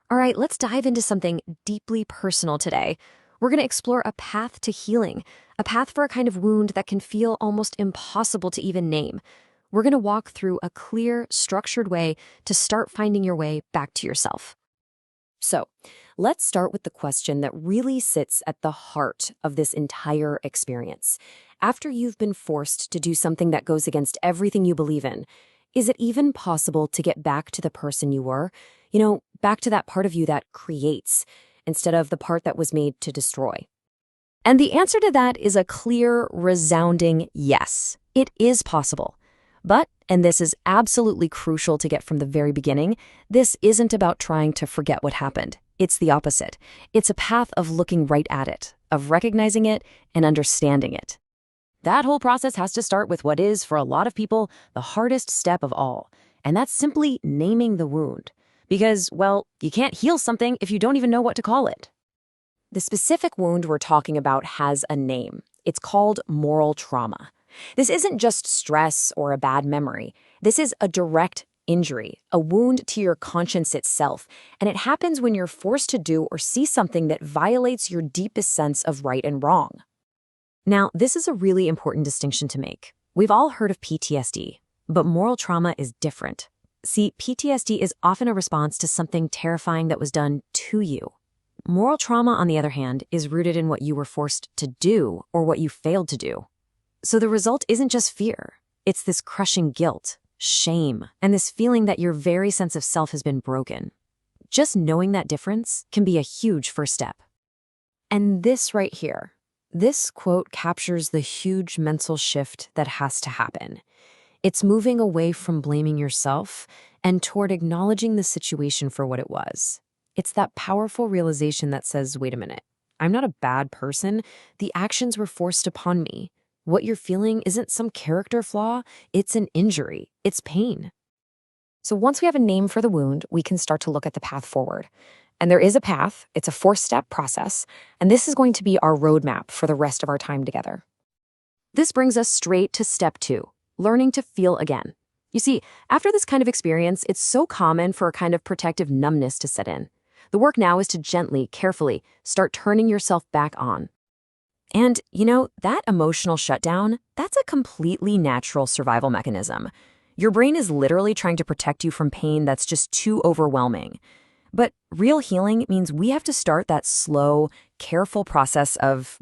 All right, let's dive into something deeply personal today. We're going to explore a path to healing, a path for a kind of wound that can feel almost impossible to even name. We're going to walk through a clear, structured way to start finding your way back to yourself. So, let's start with the question that really sits at the heart of this entire experience. After you've been forced to do something that goes against everything you believe in, is it even possible to get back to the person you were? Back to that part of you that creates, instead of the part that was made to destroy. And the answer to that is a clear, resounding yes. It is possible. But, and this is absolutely crucial to get from the very beginning, this isn't about trying to forget what happened. It's the opposite. It's a path of looking right at it, of recognizing it and understanding it. That whole process has to start with what is, for a lot of people, the hardest step of all. And that's simply naming the wound. Because, well, you can't heal something if you don't even know what to call it. The specific wound we're talking about has a name. It's called moral trauma. This isn't just stress or a bad memory. This is a direct injury, a wound to your conscience itself, and it happens when you're forced to do or see something that violates your deepest sense of right and wrong. Now, this is a really important distinction to make. We've all heard of PTSD, but moral trauma is different. See, PTSD is often a response to something terrifying that was done to you. Moral trauma, on the other hand, is rooted in what you were forced to do or what you failed to do. So the result isn't just fear. It's this crushing guilt, shame, and this feeling that your very sense of self has been broken. Just knowing that difference can be a huge first step. And this right here, this quote captures the huge mental shift that has to happen. It's moving away from blaming yourself and toward acknowledging the situation for what it was. It's that powerful realization that says, wait a minute, I'm not a bad person. The actions were forced upon me. What you're feeling isn't some character flaw. It's an injury. It's pain. So once we have a name for the wound, we can start to look at the path forward. And there is a path. It's a 4-step process. And this is going to be our roadmap for the rest of our time together. This brings us straight to step 2. Learning to feel again. You see, after this kind of experience, it's so common for a kind of protective numbness to set in. The work now is to gently, carefully start turning yourself back on. And, that emotional shutdown, that's a completely natural survival mechanism. Your brain is literally trying to protect you from pain that's just too overwhelming. But real healing means we have to start that slow, careful process of,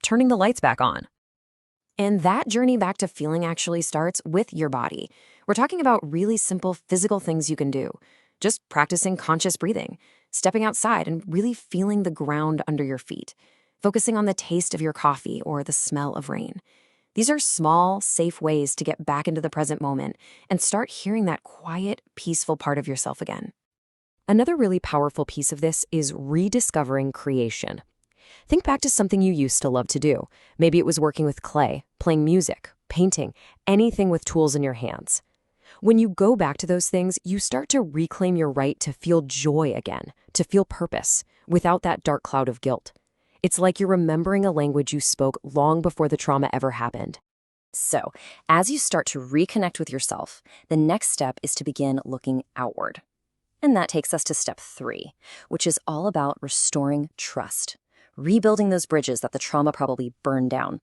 turning the lights back on. And that journey back to feeling actually starts with your body. We're talking about really simple physical things you can do. Just practicing conscious breathing, stepping outside and really feeling the ground under your feet, focusing on the taste of your coffee or the smell of rain. These are small, safe ways to get back into the present moment and start hearing that quiet, peaceful part of yourself again. Another really powerful piece of this is rediscovering creation. Think back to something you used to love to do. Maybe it was working with clay, playing music, painting, anything with tools in your hands. When you go back to those things, you start to reclaim your right to feel joy again, to feel purpose, without that dark cloud of guilt. It's like you're remembering a language you spoke long before the trauma ever happened. So, as you start to reconnect with yourself, the next step is to begin looking outward. And that takes us to step 3, which is all about restoring trust. Rebuilding those bridges that the trauma probably burned down.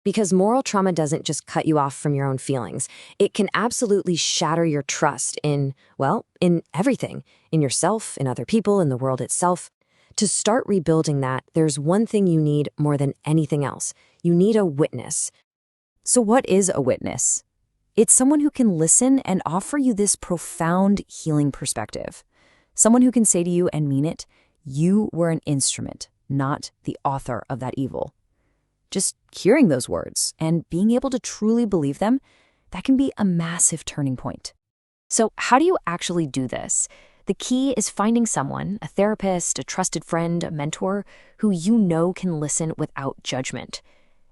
Because moral trauma doesn't just cut you off from your own feelings. It can absolutely shatter your trust in everything. In yourself, in other people, in the world itself. To start rebuilding that, there's one thing you need more than anything else. You need a witness. So what is a witness? It's someone who can listen and offer you this profound healing perspective. Someone who can say to you and mean it, you were an instrument, not the author of that evil. Just hearing those words and being able to truly believe them, that can be a massive turning point. So how do you actually do this? The key is finding someone, a therapist, a trusted friend, a mentor, who can listen without judgment.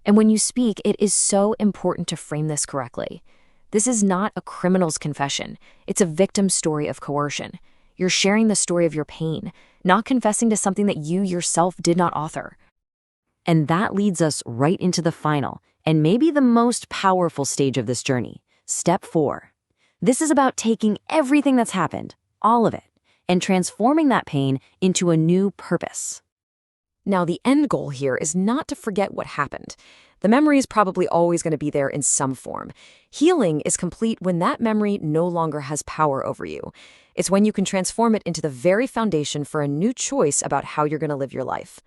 And when you speak, it is so important to frame this correctly. This is not a criminal's confession. It's a victim story of coercion. You're sharing the story of your pain, not confessing to something that you yourself did not author. And that leads us right into the final, and maybe the most powerful stage of this journey, step 4. This is about taking everything that's happened, all of it, and transforming that pain into a new purpose. Now, the end goal here is not to forget what happened. The memory is probably always going to be there in some form. Healing is complete when that memory no longer has power over you. It's when you can transform it into the very foundation for a new choice about how you're going to live your life.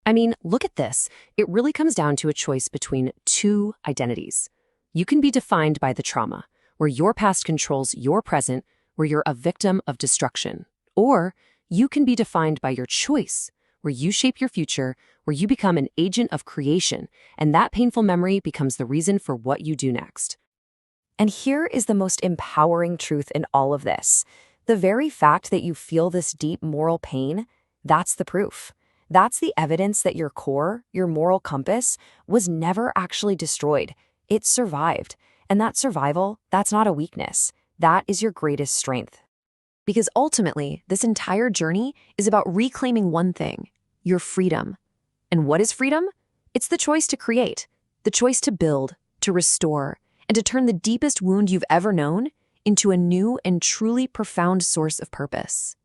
I mean, look at this. It really comes down to a choice between two identities. You can be defined by the trauma, where your past controls your present, where you're a victim of destruction. Or you can be defined by your choice, where you shape your future, where you become an agent of creation, and that painful memory becomes the reason for what you do next. And here is the most empowering truth in all of this. The very fact that you feel this deep moral pain, that's the proof. That's the evidence that your core, your moral compass, was never actually destroyed. It survived. And that survival, that's not a weakness. That is your greatest strength. Because ultimately, this entire journey is about reclaiming one thing, your freedom. And what is freedom? It's the choice to create, the choice to build, to restore, and to turn the deepest wound you've ever known into a new and truly profound source of purpose.